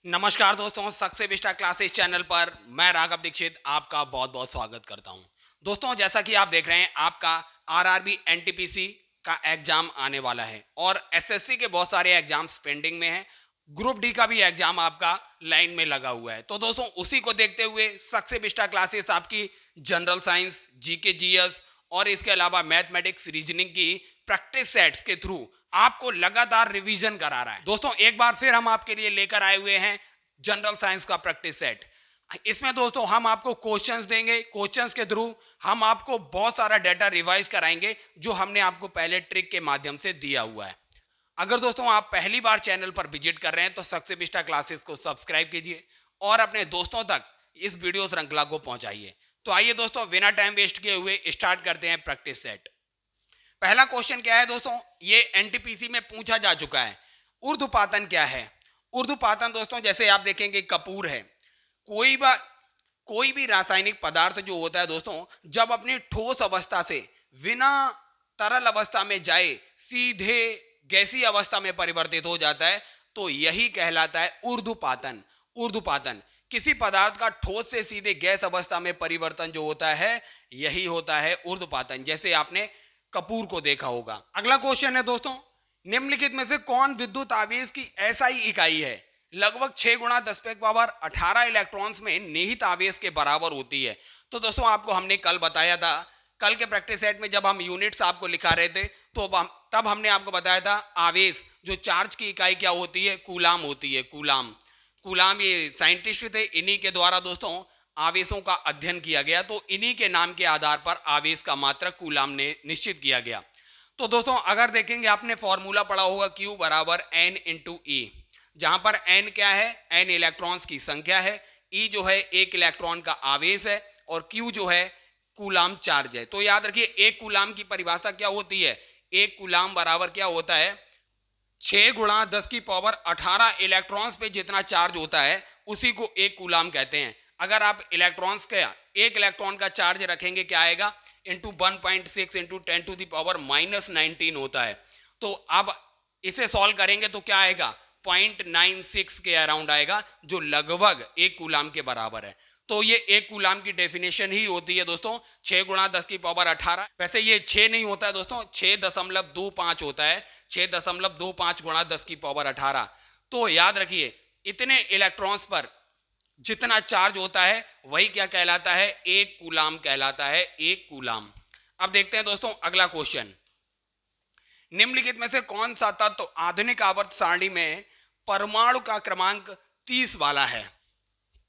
नमस्कार दोस्तों, success Vista classes channel पर मैं राघव दीक्षित आपका बहुत बहुत स्वागत करता हूं। दोस्तों, जैसा कि आप देख रहे हैं, आपका आरआरबी एनटीपीसी का एग्जाम आने वाला है और एसएससी के बहुत सारे एग्जाम्स पेंडिंग में हैं। ग्रुप डी का भी एग्जाम आपका लाइन में लगा हुआ है। तो दोस्तों, उसी को देखते हुए सक्सेस विस्टा क्लासेस आपकी जनरल साइंस, जीके, जीएस और इसके अलावा मैथमेटिक्स, रीजनिंग की प्रैक्टिस सेट्स के थ्रू आपको लगातार रिवीजन करा रहा है। दोस्तों, एक बार फिर हम आपके लिए लेकर आए हुए हैं जनरल साइंस का प्रैक्टिस सेट। इसमें दोस्तों हम आपको क्वेश्चंस देंगे, क्वेश्चंस के थ्रू हम आपको बहुत सारा डाटा रिवाइज कराएंगे जो हमने आपको पहले ट्रिक के माध्यम से दिया हुआ है। अगर दोस्तों आप पहली बार चैनल पर विजिट कर रहे हैं तो सक्सेस विस्टा क्लासेस को सब्सक्राइब कीजिए और अपने दोस्तों तक इस वीडियो श्रृंखला को पहुंचाइए। तो आइए दोस्तों, बिना टाइम वेस्ट किए हुए स्टार्ट करते हैं प्रैक्टिस सेट। पहला क्वेश्चन क्या है दोस्तों, ये एनटीपीसी में पूछा जा चुका है। ऊर्ध्वपातन क्या है? ऊर्ध्वपातन दोस्तों, जैसे आप देखेंगे कपूर है। कोई भी रासायनिक पदार्थ जो होता है दोस्तों, जब अपनी ठोस अवस्था से बिना तरल अवस्था में जाए सीधे गैसीय अवस्था में परिवर्तित हो जाता है, तो यही कहलाता है ऊर्ध्वपातन। ऊर्ध्वपातन किसी पदार्थ का ठोस से सीधे गैस अवस्था में परिवर्तन जो होता है, यही होता है ऊर्ध्वपातन, जैसे आपने कपूर को देखा होगा। अगला क्वेश्चन है दोस्तों, निम्नलिखित में से कौन विद्युत आवेश की एसआई इकाई है? लगभग 6 गुणा 10 पे पावर 18 इलेक्ट्रॉन्स में निहित आवेश के बराबर होती है। तो दोस्तों, आपको हमने कल बताया था, कल के प्रैक्टिस सेट में जब हम यूनिट्स आपको लिखा रहे थे तो तब हमने आपको बताया था आवेश जो चार्ज की इकाई क्या होती है, कूलाम होती है। कूलाम कूलाम ये साइंटिस्ट थे, इन्हीं के द्वारा दोस्तों आवेशों का अध्ययन किया गया। तो इन्हीं के नाम के आधार पर आवेश का मात्रक कूलाम ने निश्चित किया गया। तो दोस्तों, अगर देखेंगे आपने फॉर्मूला पढ़ा होगा Q बराबर N इंटू E, जहां पर N क्या है, N इलेक्ट्रॉन्स की संख्या है, E जो है एक इलेक्ट्रॉन का आवेश है और Q जो है कूलाम चार्ज है। तो याद रखिए, एक कूलाम की परिभाषा क्या होती है, एक कूलाम बराबर क्या होता है, 6 गुणा 10 की पावर 18 इलेक्ट्रॉन्स पे जितना चार्ज होता है उसी को एक कूलाम कहते हैं। अगर आप इलेक्ट्रॉन्स का एक इलेक्ट्रॉन का चार्ज रखेंगे, क्या आएगा, into 1.6 into 10 to the power -19 होता है। तो अब इसे सॉल्व करेंगे तो क्या आएगा, 0.96 के अराउंड आएगा, जो लगभग एक कूलाम के बराबर है। तो ये एक कूलाम की डेफिनेशन ही होती है दोस्तों, 6 गुणा 10 की पावर 18। वैसे ये 6 नहीं होता है दोस्तों, 6.25 होता है, 6.25 गुणा 10 की पावर 18। तो याद रखिए, इतने इलेक्ट्रॉन्स पर जितना चार्ज होता है वही क्या कहलाता है, एक कूलाम कहलाता है, एक कूलाम। अब देखते हैं दोस्तों अगला क्वेश्चन, निम्नलिखित में से कौन सा तत्व आधुनिक आवर्त सारणी में परमाणु का क्रमांक 30 वाला है?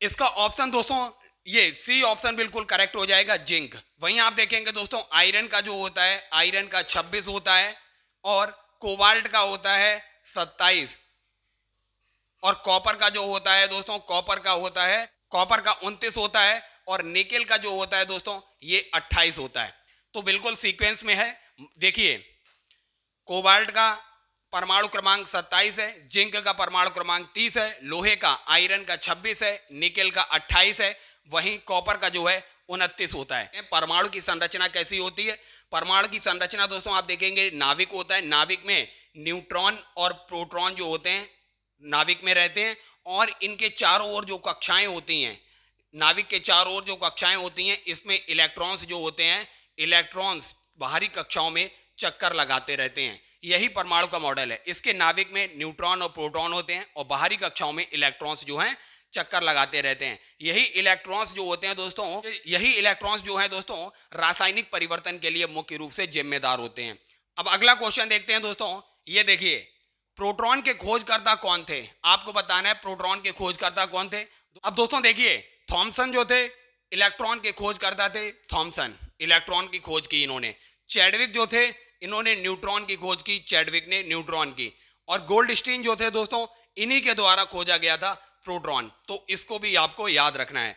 इसका ऑप्शन दोस्तों, ये सी ऑप्शन बिल्कुल करेक्ट हो जाएगा, जिंक। वहीं आप देखेंगे दोस्तों, आयरन का जो होता है, आयरन का 26 होता है और कोबाल्ट का होता है 27 और कॉपर का जो होता है दोस्तों, कॉपर का 29 होता है और निकेल का जो होता है दोस्तों, ये 28 होता है। तो बिल्कुल सीक्वेंस में है। देखिए, कोबाल्ट का परमाणु क्रमांक 27 है, जिंक का परमाणु क्रमांक 30 है, लोहे का आयरन का 26 है, निकेल का 28 है, वहीं कॉपर का जो है 29 होता है। परमाणु की संरचना कैसी होती है? परमाणु की संरचना दोस्तों आप देखेंगे, नाभिक होता है, नाभिक में न्यूट्रॉन और प्रोटॉन जो होते हैं नाभिक में रहते हैं और इनके चारों ओर जो कक्षाएं होती हैं, नाभिक के चारों ओर जो कक्षाएं होती हैं, इसमें इलेक्ट्रॉन्स जो होते हैं, इलेक्ट्रॉन्स बाहरी कक्षाओं में चक्कर लगाते रहते हैं। यही परमाणु का मॉडल है। इसके नाभिक में न्यूट्रॉन और प्रोटॉन होते हैं और बाहरी कक्षाओं में इलेक्ट्रॉन्स जो हैं चक्कर लगाते रहते हैं। यही इलेक्ट्रॉन्स जो होते हैं दोस्तों, रासायनिक परिवर्तन के लिए मुख्य रूप से जिम्मेदार होते हैं। अब अगला क्वेश्चन देखते हैं दोस्तों, ये देखिए, प्रोटॉन के खोजकर्ता कौन थे? आपको बताना है प्रोटॉन के खोजकर्ता कौन थे। अब दोस्तों देखिए, थॉमसन जो थे इलेक्ट्रॉन के खोजकर्ता थे, थॉमसन इलेक्ट्रॉन की खोज की इन्होंने। चैडविक जो थे, इन्होंने न्यूट्रॉन की खोज की, चैडविक ने न्यूट्रॉन की। और गोल्डस्टीन जो थे दोस्तों, इन्हीं के द्वारा खोजा गया था प्रोटॉन। तो इसको भी आपको याद रखना है।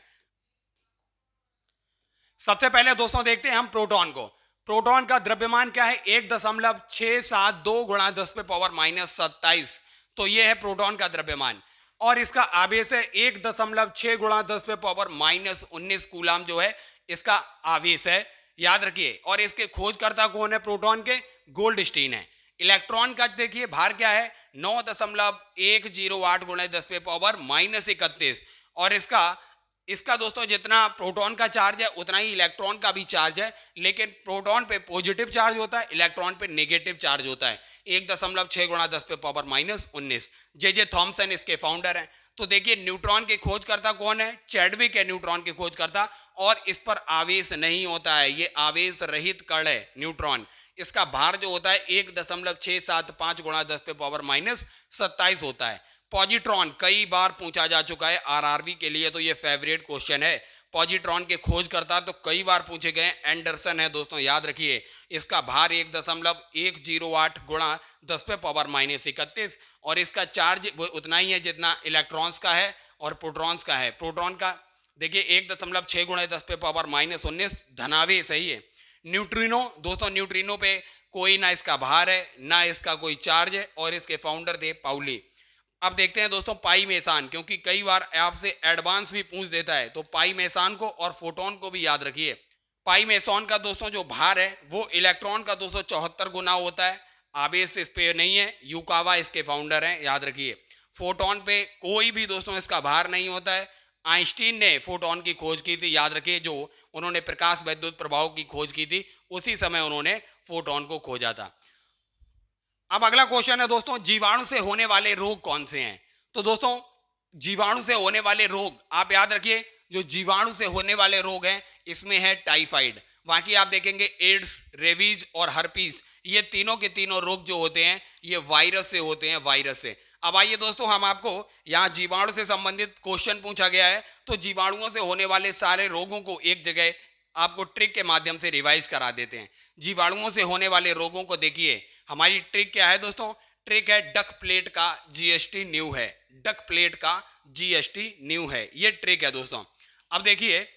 सबसे पहले दोस्तों देखते हैं हम प्रोटॉन को। प्रोटॉन का द्रव्यमान क्या है, 1.672 गुणा 10 पे पावर -27। तो ये है प्रोटॉन का द्रव्यमान और इसका आवेश है 1.6 गुणा 10 पे पावर -19 कूलाम जो है इसका आवेश है, याद रखिए। और इसके खोजकर्ता कौन है प्रोटॉन के? गोल्डस्टीन है। इलेक्ट्रॉन का देखिए भार क्या है, 9.108 गुणे 10 पे पावर -31। और इसका दोस्तों जितना प्रोटॉन का चार्ज है उतना ही इलेक्ट्रॉन का भी चार्ज है, लेकिन प्रोटॉन पे पॉजिटिव चार्ज होता है, इलेक्ट्रॉन पे नेगेटिव चार्ज होता है। 1.6 गुणा 10 पे पावर -19। जे थॉमसन इसके फाउंडर हैं। तो देखिए न्यूट्रॉन के खोजकर्ता कौन है, चैडविक है न्यूट्रॉन के खोजकर्ता, और इस पर आवेश नहीं होता है, ये आवेश रहित कण है न्यूट्रॉन। इसका भार जो होता है 1.675 गुणा 10 पे पावर -27 होता है। पॉजिट्रॉन कई बार पूछा जा चुका है आरआरबी के लिए, तो ये फेवरेट क्वेश्चन है। पॉजिट्रॉन के खोजकर्ता तो कई बार पूछे गए, एंडरसन है दोस्तों, याद रखिए। इसका भार 1.108 गुणा 10 पे पावर -31, और इसका चार्ज उतना ही है जितना इलेक्ट्रॉन्स का है और प्रोटॉन्स का है। प्रोटॉन का देखिए 1.6 गुणा 10 पे पावर -19 धनावेश, सही है। न्यूट्रिनो दोस्तों, न्यूट्रिनो पे कोई ना इसका भार है ना इसका कोई चार्ज है, और इसके फाउंडर थे पाउली। अब देखते हैं दोस्तों पाई मेसान, क्योंकि कई बार आपसे एडवांस भी पूछ देता है, तो पाई मेसान को और फोटोन को भी याद रखिए। पाई मेसान का दोस्तों जो भार है वो इलेक्ट्रॉन का 274 गुना होता है। आवेश इस पे नहीं है, यूकावा इसके फाउंडर हैं, याद रखिए। फोटोन पे कोई भी दोस्तों इसका भार नहीं होता है। आइंस्टीन ने फोटोन की खोज की थी, याद रखिए, जो उन्होंने प्रकाश वैद्युत प्रभाव की खोज की थी, उसी समय उन्होंने फोटोन को खोजा था। अब अगला क्वेश्चन है दोस्तों, जीवाणु से होने वाले रोग कौन से हैं। तो दोस्तों जीवाणु से होने वाले रोग आप याद रखिए, जो जीवाणु से होने वाले रोग हैं इसमें है टाइफाइड, बाकी आप देखेंगे एड्स, रेबीज और हर्पीस, ये तीनों के तीनों रोग जो होते हैं ये वायरस से होते हैं, वायरस से। अब आइए दोस्तों, हम आपको यहाँ जीवाणु से संबंधित क्वेश्चन पूछा गया है, तो जीवाणुओं से होने वाले सारे रोगों को एक जगह आपको ट्रिक के माध्यम से रिवाइज करा देते हैं। जीवाणुओं से होने वाले रोगों को देखिए, हमारी ट्रिक क्या है दोस्तों, ट्रिक है डक प्लेट का जीएसटी न्यू है, डक प्लेट का जीएसटी न्यू है, ये ट्रिक है दोस्तों। अब देखिए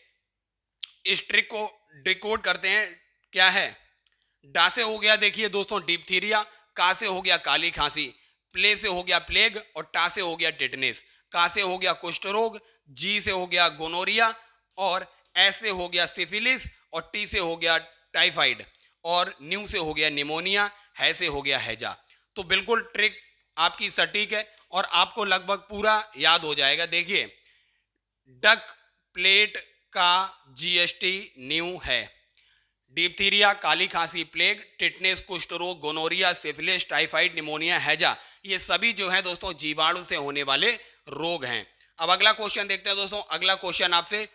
इस ट्रिक को डिकोड करते हैं, क्या है। डा से हो गया देखिए दोस्तों डिप्थीरिया, का से हो गया काली खांसी, प्ले से हो गया प्लेग, और टा से हो गया टिटनेस, का से हो गया कुष्ठ रोग, जी से हो गया गोनोरिया, और एस से हो गया सिफिलिस, और टी से हो गया टाइफाइड, और न्यू से हो गया निमोनिया, है से हो गया हैजा। तो बिल्कुल ट्रिक आपकी सटीक है और आपको लगभग पूरा याद हो जाएगा। देखिए डक प्लेट का जीएसटी न्यू है, डिप्थीरिया, काली खांसी, प्लेग, टिटनेस, कुष्ठ रोग, गोनोरिया, सिफिलिस, टाइफाइड, निमोनिया, हैजा, ये सभी जो है दोस्तों जीवाणु से होने वाले रोग हैं। अब अगला क्वेश्चन देखते हैं दोस्तों। अगला क्वेश्चन आपसे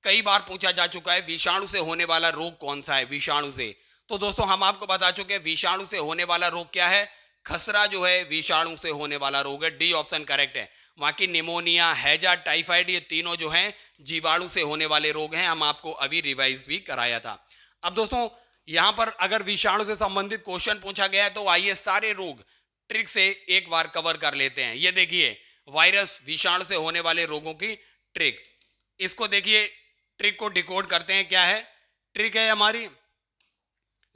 कई बार पूछा जा चुका है, विषाणु से होने वाला रोग कौन सा है। विषाणु से, तो दोस्तों हम आपको बता चुके हैं विषाणु से होने वाला रोग क्या है, खसरा जो है विषाणु से होने वाला रोग है, डी ऑप्शन करेक्ट है। बाकी निमोनिया, हैजा, टाइफाइड, ये तीनों जो हैं जीवाणु से होने वाले रोग हैं, हम आपको अभी रिवाइज भी कराया था। अब दोस्तों यहां पर अगर विषाणु से संबंधित क्वेश्चन पूछा गया है, तो आइए सारे रोग ट्रिक से एक बार कवर कर लेते हैं। ये देखिए वायरस, विषाणु से होने वाले रोगों की ट्रिक, इसको देखिए, ट्रिक को डिकोड करते हैं। क्या है ट्रिक, है हमारी,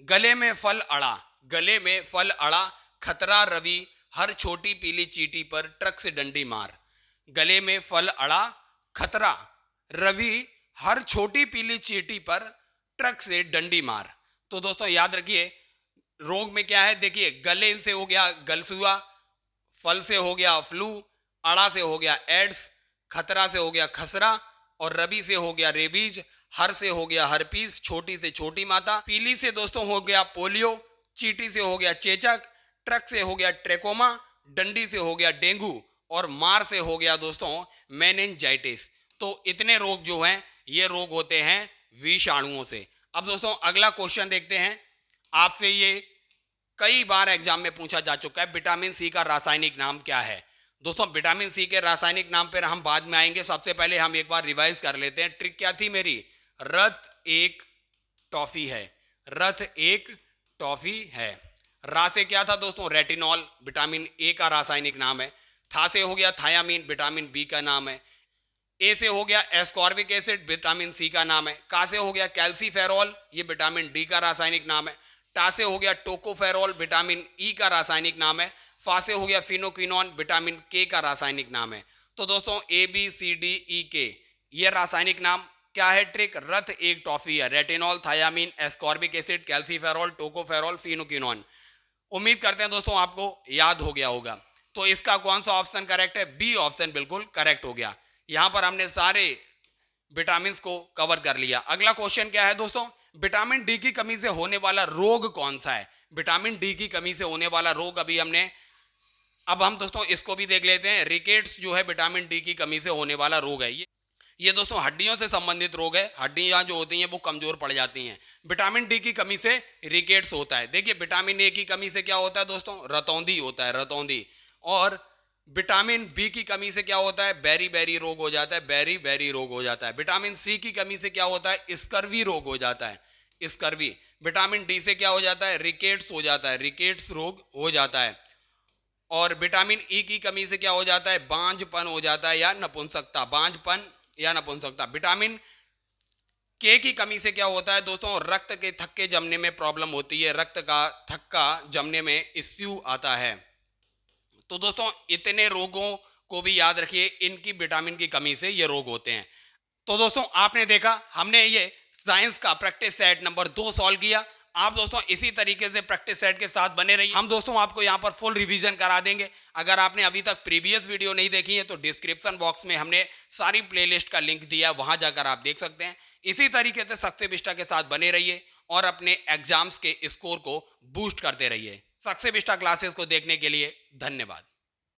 गले में फल अड़ा, गले में फल अड़ा, खतरा रवि, हर छोटी पीली चींटी पर ट्रक से डंडी मार। गले में फल अड़ा, खतरा रवि, हर छोटी पीली चींटी पर ट्रक से डंडी मार। तो दोस्तों याद रखिए रोग में क्या है, देखिए गले से हो गया गलसुआ, फल से हो गया फ्लू, अड़ा से हो गया एड्स, खतरा से हो गया खसरा, और रबी से हो गया रेबीज, हर से हो गया हर्पीस, छोटी से छोटी माता, पीली से दोस्तों हो गया पोलियो, चींटी से हो गया चेचक, ट्रक से हो गया ट्रेकोमा, डंडी से हो गया डेंगू, और मार से हो गया दोस्तों मेनिंजाइटिस। तो इतने रोग जो हैं ये रोग होते हैं विषाणुओं से। अब दोस्तों अगला क्वेश्चन देखते हैं, आपसे ये कई बार एग्जाम में पूछा जा चुका है, विटामिन सी का रासायनिक नाम क्या है। दोस्तों विटामिन सी के रासायनिक नाम पर हम बाद में आएंगे, सबसे पहले हम एक बार रिवाइज कर लेते हैं। ट्रिक क्या थी मेरी, रथ एक टॉफी है, रथ एक टॉफी है। रा से क्या था दोस्तों, रेटिनॉल, विटामिन ए का रासायनिक नाम है। था से हो गया थायामीन, विटामिन बी का नाम है। ए से हो गया एस्कॉर्बिक एसिड, विटामिन सी का नाम है। का से हो गया कैल्सीफेरॉल, ये विटामिन डी का रासायनिक नाम है। टा से हो गया टोकोफेरॉल, विटामिन ई का रासायनिक नाम है। फा से हो गया फिनोक्विनोन, विटामिन के का रासायनिक नाम है। तो दोस्तों A B C D E के ये रासायनिक नाम क्या है, ट्रिक रथ एक टॉफी है, retinol, thiamine, ascorbic acid, calciferol, tocopherol, phylloquinone. उम्मीद करते हैं दोस्तों आपको याद हो गया होगा। तो इसका कौन सा ऑप्शन करेक्ट है? बी ऑप्शन बिल्कुल करेक्ट हो गया। यहां पर हमने सारे विटामिन को कवर कर लिया। अगला क्वेश्चन क्या है दोस्तों? विटामिन डी की कमी से होने वाला रोग कौन सा है? विटामिन डी की कमी से होने वाला रोग अभी हमने, अब हम दोस्तों इसको भी देख लेते हैं। रिकेट्स जो है विटामिन डी की कमी से होने वाला रोग है। ये दोस्तों हड्डियों से संबंधित रोग है। हड्डियां जो होती हैं वो कमजोर पड़ जाती हैं। विटामिन डी की कमी से रिकेट्स होता है। देखिए विटामिन ए की कमी से क्या होता है दोस्तों? रतौंधी होता है, रतौंधी। और विटामिन बी की कमी से क्या होता है? बेरी बेरी रोग हो जाता है, बेरी बेरी रोग हो जाता है। विटामिन सी की कमी से क्या होता है? स्कर्वी रोग हो जाता है, स्कर्वी। विटामिन डी से क्या हो जाता है? रिकेट्स हो जाता है, रिकेट्स रोग हो जाता है। और विटामिन ई की कमी से क्या हो जाता है? बांझपन हो जाता है या नपुंसकता, बांझपन या नपुंसकता। विटामिन के की कमी से क्या होता है दोस्तों? रक्त के थक्के जमने में प्रॉब्लम होती है, रक्त का थक्का जमने में इश्यू आता है। तो दोस्तों इतने रोगों को भी याद रखिए, इनकी विटामिन की कमी से ये रोग होते हैं। तो दोस्तों आपने देखा, हमने ये साइंस का प्रैक्टिस सेट नंबर 2 सॉल्व किया। आप दोस्तों इसी तरीके से प्रैक्टिस सेट के साथ बने रहिए। हम दोस्तों आपको यहाँ पर फुल रिवीजन करा देंगे। अगर आपने अभी तक प्रीवियस वीडियो नहीं देखी है तो डिस्क्रिप्शन बॉक्स में हमने सारी प्लेलिस्ट का लिंक दिया है, वहां जाकर आप देख सकते हैं। इसी तरीके से सक्से बिस्टा के साथ बने रहिए और अपने एग्जाम्स के स्कोर को बूस्ट करते रहिए। सक्से बिस्टा क्लासेस को देखने के लिए धन्यवाद।